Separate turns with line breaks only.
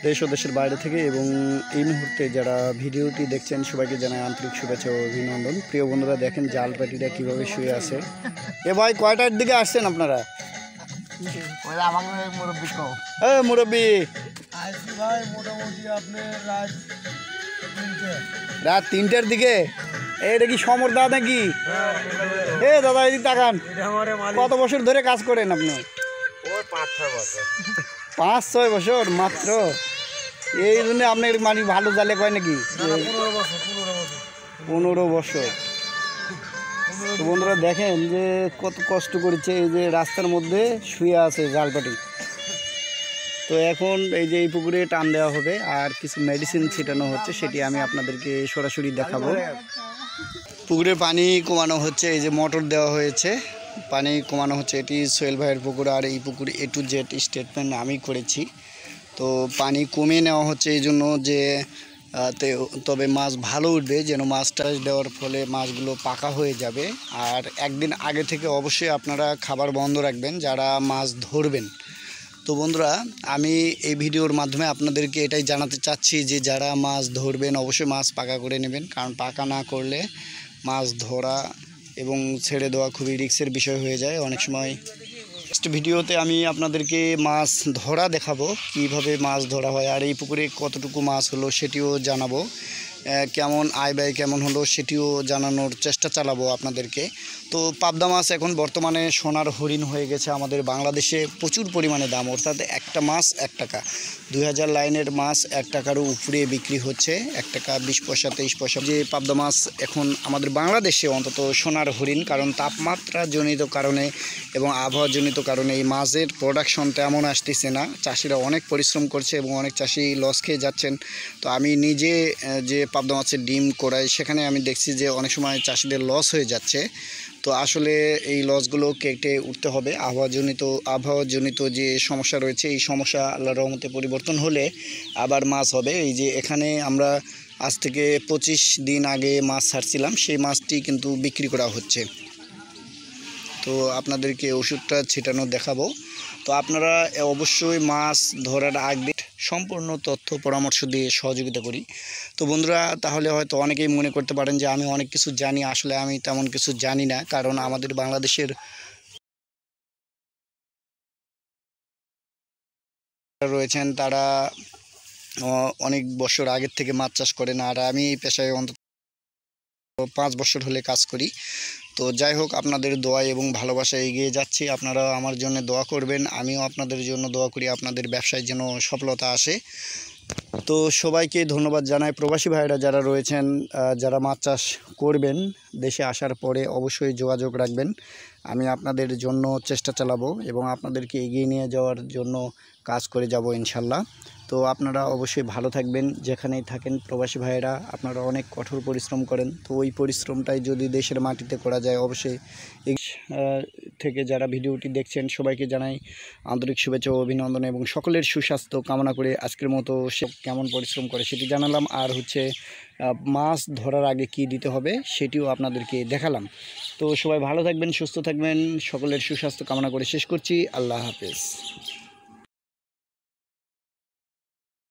দেশ ও দেশের বাইরে থেকে এবং এই মুহূর্তে যারা ভিডিওটি দেখছেন সবাইকে জানাই আন্তরিক শুভেচ্ছা ও অভিনন্দন। প্রিয় বন্ধুরা, দেখেন জাল পাটিটা কীভাবে শুয়ে আছে। এ ভাই কয়টার দিকে আসছেন আপনারা? মুরব্বী রাত 3টার দিকে। এটা কি সমর দা নাকি? এ দাদা এদিকে তাকান। কত বছর ধরে কাজ করেন আপনি? 5-6 বছর মাত্র। এই জন্য আপনার মানে ভালো জালে কয় নাকি? 15 বছর। তো বন্ধুরা দেখেন যে কত কষ্ট করেছে, এই যে রাস্তার মধ্যে শুয়ে আছে জালপাটি। তো এখন এই যে এই পুকুরে টান দেওয়া হবে আর কিছু মেডিসিন ছিটানো হচ্ছে, সেটি আমি আপনাদেরকে সরাসরি দেখাবো। পুকুরের পানি কমানো হচ্ছে, এই যে মোটর দেওয়া হয়েছে, পানি কমানো হচ্ছে। এটি সোহেল ভাইয়ের পুকুর আর এই পুকুর A to Z স্টেটমেন্ট আমি করেছি। তো পানি কমিয়ে নেওয়া হচ্ছে এই জন্য যে তবে মাছ ভালো উঠবে, যেন মাছটা দেওয়ার ফলে মাছগুলো পাকা হয়ে যাবে। আর একদিন আগে থেকে অবশ্যই আপনারা খাবার বন্ধ রাখবেন যারা মাছ ধরবেন। তো বন্ধুরা, আমি এই ভিডিওর মাধ্যমে আপনাদেরকে এটাই জানাতে চাচ্ছি যে যারা মাছ ধরবেন অবশ্যই মাছ পাকা করে নেবেন, কারণ পাকা না করলে মাছ ধরা এবং ছেড়ে দেওয়া খুবই রিস্কের বিষয় হয়ে যায় অনেক সময়। নেক্সট ভিডিওতে আমি আপনাদেরকে মাছ ধরা দেখাবো, কিভাবে মাছ ধরা হয় আর এই পুকুরে কতটুকু মাছ হলো সেটিও জানাবো, কেমন আয় ব্যয় কেমন হলো সেটিও জানানোর চেষ্টা চালাবো আপনাদেরকে। তো পাবদা মাছ এখন বর্তমানে সোনার হরিণ হয়ে গেছে আমাদের বাংলাদেশে, প্রচুর পরিমাণে দাম, অর্থাৎ একটা মাছ 1 টাকা। 2000 লাইনের মাছ 1 টাকারও উপরে বিক্রি হচ্ছে, 1 টাকা 20 পয়সা 23 পয়সা। যে পাবদা মাছ এখন আমাদের বাংলাদেশে অন্তত সোনার হরিণ, কারণ তাপমাত্রাজনিত কারণে এবং আবহাওয়াজনিত কারণে এই মাছের প্রোডাকশন তেমন আসতেছে না। চাষিরা অনেক পরিশ্রম করছে এবং অনেক চাষি লস খেয়ে যাচ্ছেন। তো আমি নিজে যে পাবদা মাছের ডিম করাই, সেখানে আমি দেখছি যে অনেক সময় চাষিদের লস হয়ে যাচ্ছে। তো আসলে এই লসগুলো কেটে উঠতে হবে। আবহাওয়াজনিত যে সমস্যা রয়েছে, এই সমস্যা আল্লাহর রহমতে পরিবর্তন হলে আবার মাছ হবে। এই যে এখানে আমরা আজ থেকে 25 দিন আগে মাছ ছাড়ছিলাম, সেই মাছটি কিন্তু বিক্রি করা হচ্ছে। তো আপনাদেরকে ওষুধটা ছিটানো দেখাবো। তো আপনারা অবশ্যই মাছ ধরার আগে সম্পূর্ণ তথ্য পরামর্শ দিয়ে সহযোগিতা করি। তো বন্ধুরা, তাহলে হয়তো অনেকেই মনে করতে পারেন যে আমি অনেক কিছু জানি, আসলে আমি তেমন কিছু জানি না, কারণ আমাদের বাংলাদেশের রয়েছেন তারা অনেক বছর আগের থেকে মাছ চাষ করেন, আর আমি এই পেশায় অন্তত 5 বছর হলে কাজ করি। তো যাই হোক, আপনাদের দোয়া এবং ভালোবাসায় এগিয়ে যাচ্ছি। আপনারা আমার জন্য দোয়া করবেন, আমিও আপনাদের জন্য দোয়া করি আপনাদের ব্যবসায় যেন সফলতা আসে। তো সবাইকে ধন্যবাদ জানাই। প্রবাসী ভাইরা যারা রয়েছেন, যারা মাছ চাষ করবেন, দেশে আসার পরে অবশ্যই যোগাযোগ রাখবেন। আমি আপনাদের জন্য চেষ্টা চালাবো এবং আপনাদেরকে এগিয়ে নিয়ে যাওয়ার জন্য কাজ করে যাব ইনশাল্লাহ। তো আপনারা অবশ্যই ভালো থাকবেন, যেখানেই থাকেন প্রবাসী ভাইয়েরা, আপনারা অনেক কঠোর পরিশ্রম করেন। তো ওই পরিশ্রমটাই যদি দেশের মাটিতে করা যায়, অবশ্যই থেকে যারা ভিডিওটি দেখছেন সবাইকে জানাই আন্তরিক শুভেচ্ছা ও অভিনন্দন এবং সকলের সুস্বাস্থ্য কামনা করে আজকের মতো সে কেমন পরিশ্রম করে সেটি জানালাম, আর হচ্ছে মাছ ধরার আগে কি দিতে হবে সেটিও আপনাদেরকে দেখালাম। তো সবাই ভালো থাকবেন, সুস্থ থাকবেন, সকলের সুস্বাস্থ্য কামনা করে শেষ করছি। আল্লাহ হাফেজ।